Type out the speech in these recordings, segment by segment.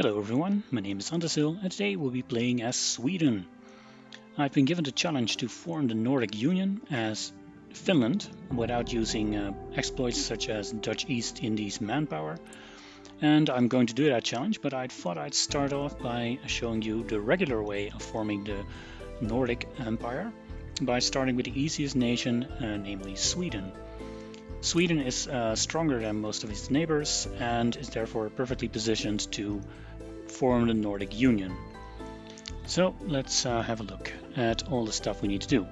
Hello everyone, my name is Andersil and today we'll be playing as Sweden. I've been given the challenge to form the Nordic Union as Finland without using exploits such as Dutch East Indies manpower. And I'm going to do that challenge, but I thought I'd start off by showing you the regular way of forming the Nordic Empire by starting with the easiest nation, namely Sweden. Sweden is stronger than most of its neighbors and is therefore perfectly positioned to form the Nordic Union. So let's have a look at all the stuff we need to do.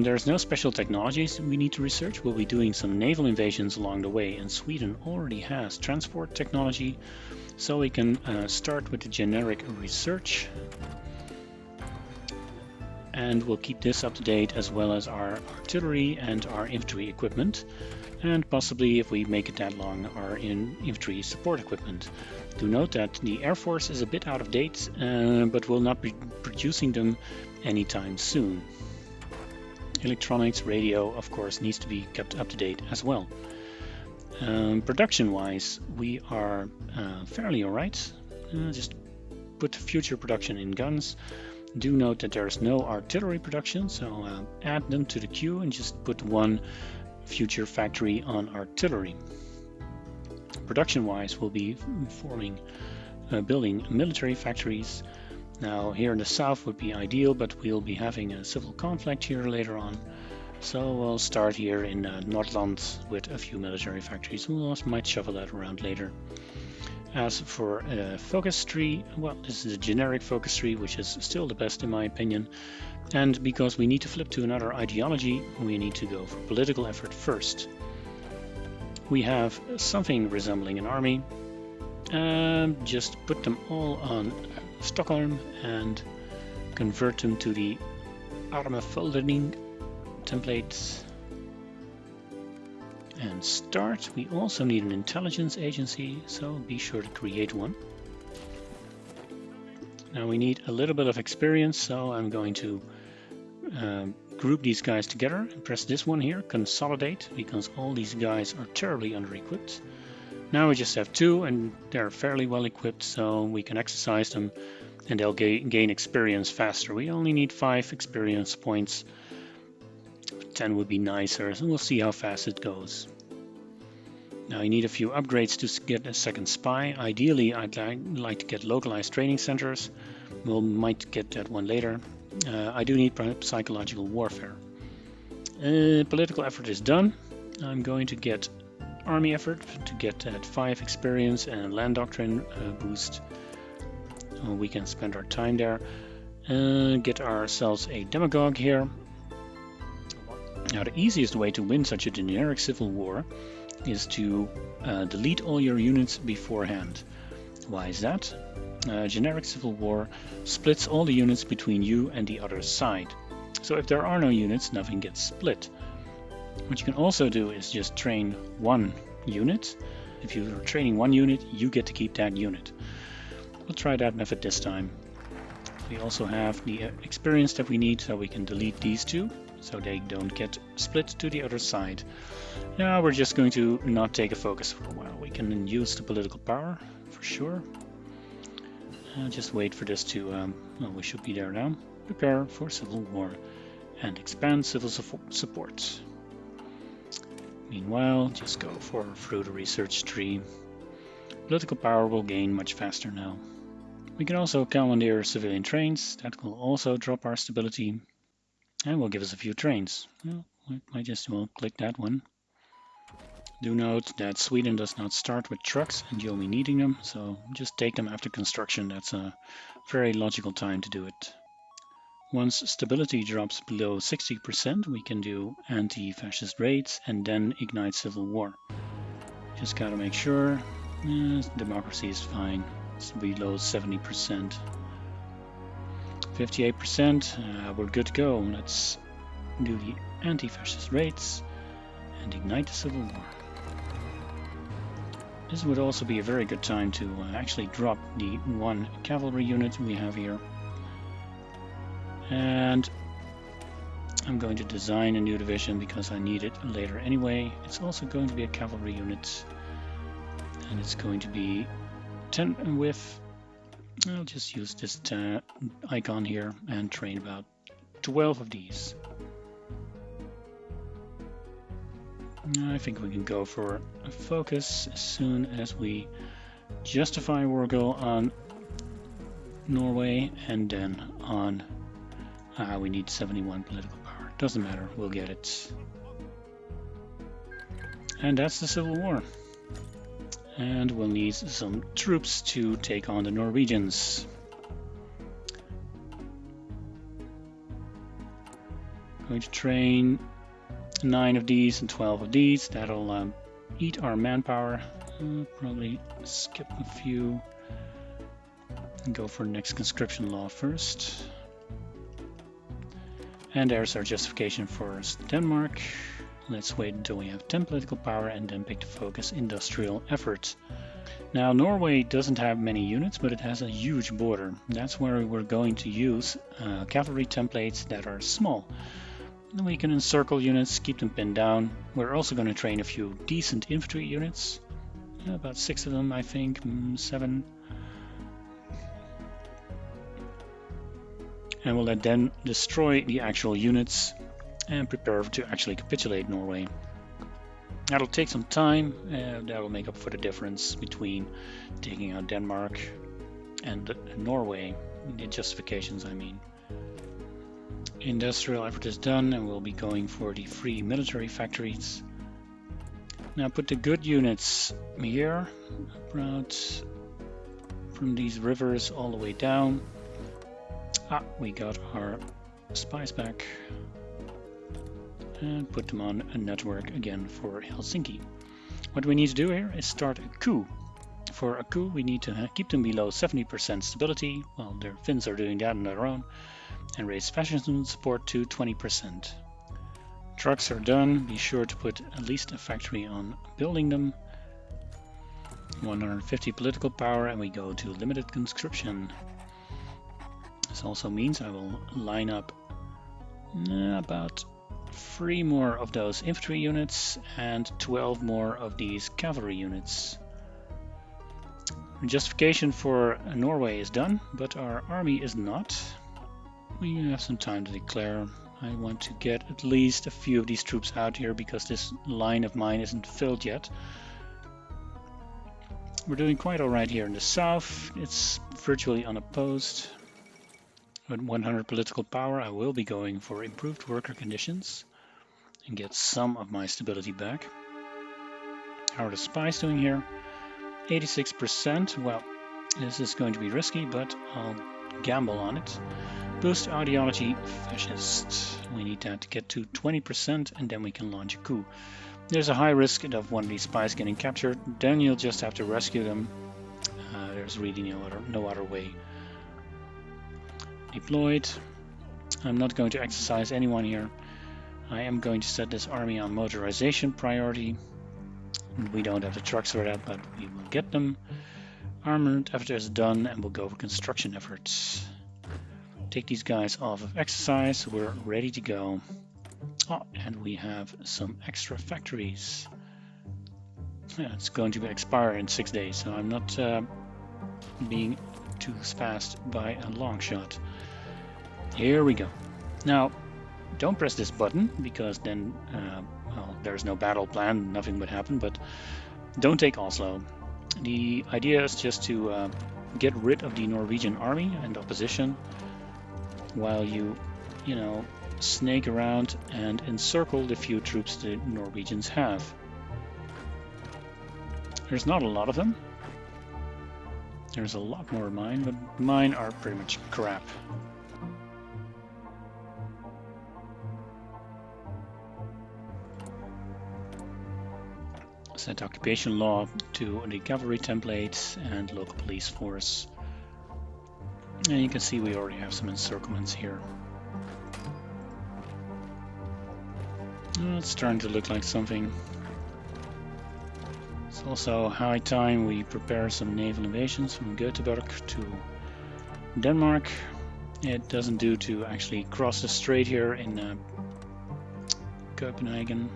There's no special technologies we need to research. We'll be doing some naval invasions along the way, and Sweden already has transport technology, so we can start with the generic research. And we'll keep this up to date, as well as our artillery and our infantry equipment, and possibly, if we make it that long, our infantry support equipment. Do note that the Air Force is a bit out of date, but will not be producing them anytime soon. Electronics, radio, of course, needs to be kept up to date as well. Production-wise, we are fairly alright. Just put future production in guns. Do note that there is no artillery production, so add them to the queue and just put one future factory on artillery. Production-wise, we'll be building military factories. Now here in the south would be ideal, but we'll be having a civil conflict here later on. So we'll start here in Nordland with a few military factories. We also might shuffle that around later. As for a focus tree, well, this is a generic focus tree, which is still the best in my opinion. And because we need to flip to another ideology, we need to go for political effort first. We have something resembling an army. Just put them all on Stockholm and convert them to the Armefoldering templates. And start. We also need an intelligence agency, so be sure to create one. Now we need a little bit of experience, so I'm going to group these guys together and press this one here, consolidate, because all these guys are terribly under-equipped. Now we just have 2 and they're fairly well equipped, so we can exercise them and they'll gain experience faster. We only need 5 experience points. 10 would be nicer, so we'll see how fast it goes. Now you need a few upgrades to get a second spy. Ideally, I'd like to get localized training centers. We might get that one later. I do need psychological warfare. Political effort is done. I'm going to get army effort to get that 5 experience and land doctrine boost. We can spend our time there. Get ourselves a demagogue here. Now the easiest way to win such a generic civil war is to delete all your units beforehand. Why is that? Generic civil war splits all the units between you and the other side. So if there are no units, nothing gets split. What you can also do is just train one unit. If you're training one unit, you get to keep that unit. We'll try that method this time. We also have the experience that we need, so we can delete these 2. So they don't get split to the other side. Now we're just going to not take a focus for a while. We can use the political power for sure. Just wait for this to, well, we should be there now. Prepare for civil war and expand civil support. Meanwhile, just go through the research tree. Political power will gain much faster now. We can also commandeer civilian trains. That will also drop our stability. And will give us a few trains. Well, I might just click that one. Do note that Sweden does not start with trucks and you'll be needing them, so just take them after construction. That's a very logical time to do it. Once stability drops below 60%, we can do anti-fascist raids and then ignite civil war. Just gotta make sure. Democracy is fine. It's below 70%. 58%, we're good to go. Let's do the anti-fascist raids and ignite the civil war. This would also be a very good time to actually drop the 1 cavalry unit we have here. And I'm going to design a new division because I need it later anyway. It's also going to be a cavalry unit, and it's going to be 10 with, I'll just use this icon here and train about 12 of these. I think we can go for a focus as soon as we justify war goal on Norway, and then on we need 71 political power. Doesn't matter, we'll get it. And that's the civil war. And we'll need some troops to take on the Norwegians. Going to train 9 of these and 12 of these. That'll eat our manpower. Probably skip a few and go for next conscription law first. And there's our justification for Denmark. Let's wait until we have 10 political power and then pick the focus industrial effort. Now Norway doesn't have many units, but it has a huge border. That's where we're going to use cavalry templates that are small. And we can encircle units, keep them pinned down. We're also going to train a few decent infantry units. About 6 of them, I think, 7. And we'll let them destroy the actual units and prepare to actually capitulate Norway. That'll take some time, and that will make up for the difference between taking out Denmark and Norway. The justifications, I mean. Industrial effort is done, and we'll be going for the free military factories. Now put the good units here, about from these rivers all the way down. We got our spies back. And put them on a network again for Helsinki. What we need to do here is start a coup. For a coup, we need to keep them below 70% stability, while their Finns are doing that on their own, and raise fascism support to 20%. Trucks are done. Be sure to put at least a factory on building them. 150 political power, and we go to limited conscription. This also means I will line up about 3 more of those infantry units and 12 more of these cavalry units. Justification for Norway is done, but our army is not. We have some time to declare. I want to get at least a few of these troops out here because this line of mine isn't filled yet. We're doing quite alright here in the south. It's virtually unopposed. With 100 political power, I will be going for improved worker conditions and get some of my stability back. How are the spies doing here? 86%. Well, this is going to be risky, but I'll gamble on it. Boost ideology fascist. We need that to get to 20%, and then we can launch a coup. There's a high risk of one of these spies getting captured. Then you'll just have to rescue them. There's really no other way. Deployed. I'm not going to exercise anyone here. I am going to set this army on motorization priority. We don't have the trucks for that, but we will get them. Armored effort is done, and we'll go for construction efforts. Take these guys off of exercise. We're ready to go. Oh, and we have some extra factories. Yeah, it's going to expire in 6 days, so I'm not being too fast by a long shot. Here we go. Now, don't press this button because then well, there's no battle plan, nothing would happen, but don't take Oslo. The idea is just to get rid of the Norwegian army and opposition while you snake around and encircle the few troops the Norwegians have. There's not a lot of them. There's a lot more of mine, but mine are pretty much crap. Set occupation law to the cavalry templates and local police force. And you can see we already have some encirclements here. It's starting to look like something. It's also high time we prepare some naval invasions from Göteborg to Denmark. It doesn't do to actually cross the strait here in Copenhagen.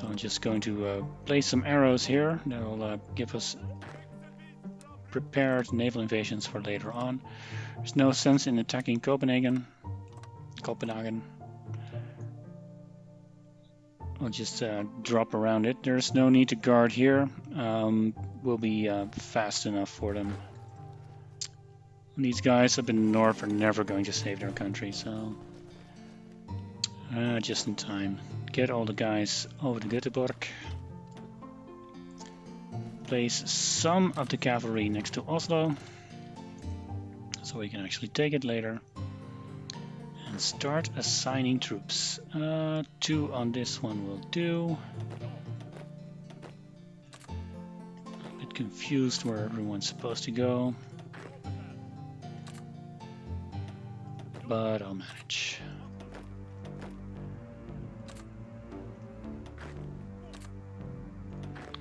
So I'm just going to place some arrows here that will give us prepared naval invasions for later on. There's no sense in attacking Copenhagen. I'll just drop around it. There's no need to guard here. We'll be fast enough for them. These guys up in the north are never going to save their country, so just in time. Get all the guys over to Göteborg. Place some of the cavalry next to Oslo, so we can actually take it later. And start assigning troops. 2 on this one will do. A bit confused where everyone's supposed to go, but I'll manage.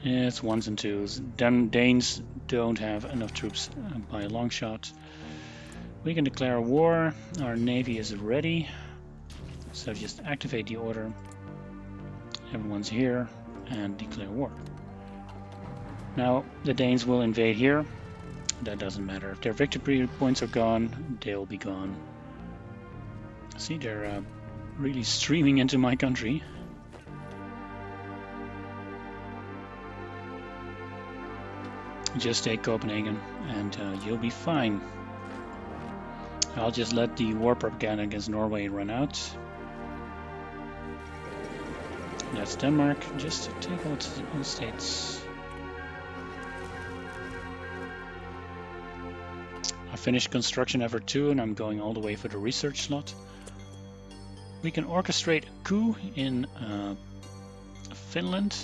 It's 1s and 2s. Danes don't have enough troops by a long shot. We can declare war. Our navy is ready. So just activate the order. Everyone's here and declare war. Now the Danes will invade here. That doesn't matter. If their victory points are gone, they'll be gone. See, they're really streaming into my country. Just take Copenhagen and you'll be fine. I'll just let the war propaganda against Norway run out. That's Denmark. Just take all states. I finished construction effort 2 and I'm going all the way for the research slot. We can orchestrate a coup in Finland.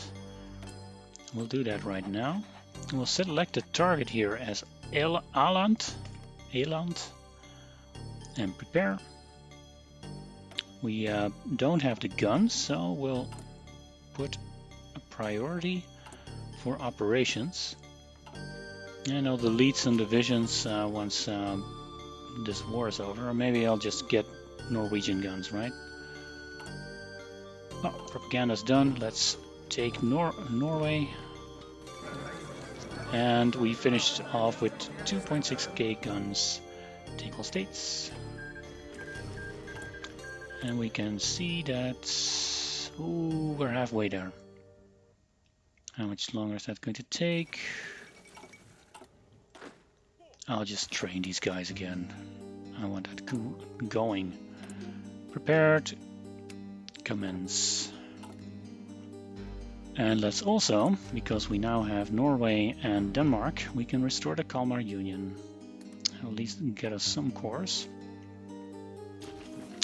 We'll do that right now. We'll select the target here as Åland and prepare. We don't have the guns, so we'll put a priority for operations. And I'll delete some divisions once this war is over, or maybe I'll just get Norwegian guns, right? Oh, propaganda's done. Let's take Norway. And we finished off with 2.6k guns. Take all states. And we can see that we're halfway there. How much longer is that going to take? I'll just train these guys again. I want that coup going. Prepared. Commence. And let's also, because we now have Norway and Denmark, we can restore the Kalmar Union. At least get us some cores.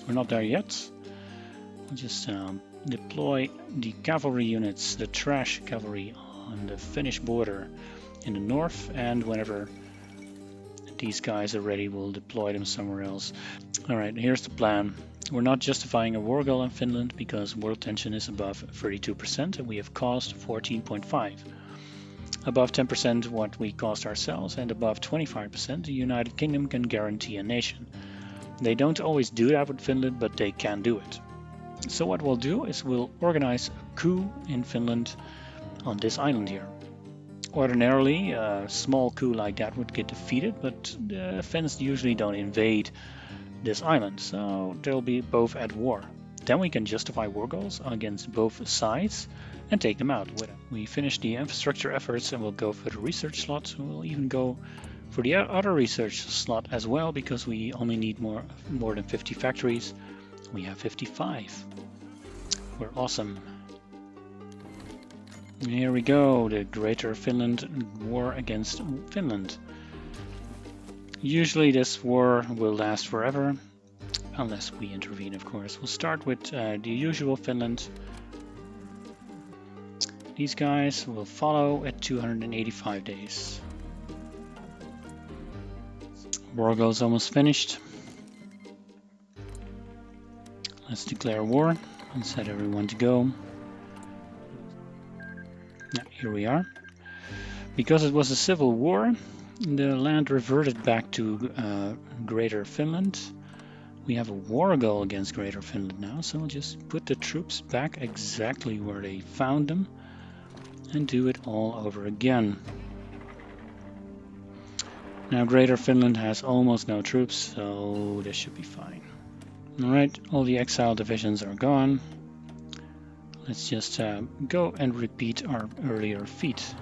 We're not there yet. We'll just deploy the cavalry units, the trash cavalry, on the Finnish border in the north, and whenever these guys are ready, we'll deploy them somewhere else. Alright, here's the plan. We're not justifying a war goal in Finland because world tension is above 32% and we have cost 14.5. Above 10% what we cost ourselves, and above 25% the United Kingdom can guarantee a nation. They don't always do that with Finland, but they can do it. So what we'll do is we'll organize a coup in Finland on this island here. Ordinarily, a small coup like that would get defeated, but the Finns usually don't invade this island, so they'll be both at war. Then we can justify war goals against both sides and take them out with it. We finish the infrastructure efforts and we'll go for the research slot. We'll even go for the other research slot as well, because we only need more than 50 factories. We have 55. We're awesome. And here we go, the Greater Finland War against Finland. Usually this war will last forever, unless we intervene, of course. We'll start with the usual Finland. These guys will follow at 285 days. War goal's almost finished. Let's declare war and set everyone to go. Yeah, here we are. Because it was a civil war, the land reverted back to Greater Finland. We have a war goal against Greater Finland now, so we'll just put the troops back exactly where they found them and do it all over again. Now Greater Finland has almost no troops, so this should be fine. Alright, all the exile divisions are gone. Let's just go and repeat our earlier feat.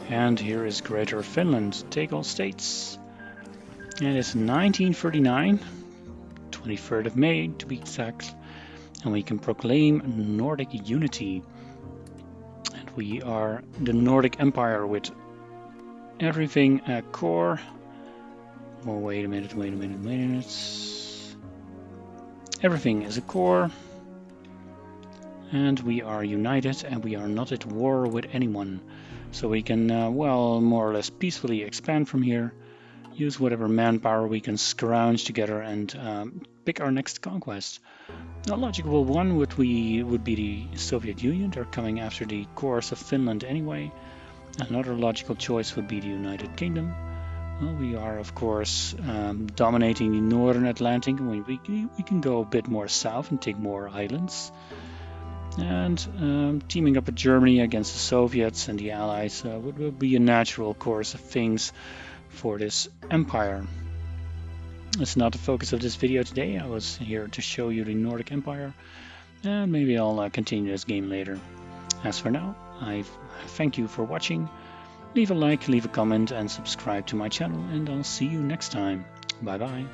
And here is Greater Finland, take all states. And it's 1939, 23rd of May to be exact, and we can proclaim Nordic Unity. And we are the Nordic Empire with everything at core. Oh, wait a minute. Everything is a core. And we are united and we are not at war with anyone. So we can, well, more or less peacefully expand from here. Use whatever manpower we can scrounge together and pick our next conquest. A logical one would be the Soviet Union. They're coming after the cores of Finland anyway. Another logical choice would be the United Kingdom. Well, we are, of course, dominating the northern Atlantic. We can go a bit more south and take more islands. And teaming up with Germany against the Soviets and the Allies would be a natural course of things for this empire. It's not the focus of this video today. I was here to show you the Nordic Empire, and maybe I'll continue this game later. As for now, I thank you for watching. Leave a like, leave a comment, and subscribe to my channel, and I'll see you next time. Bye bye.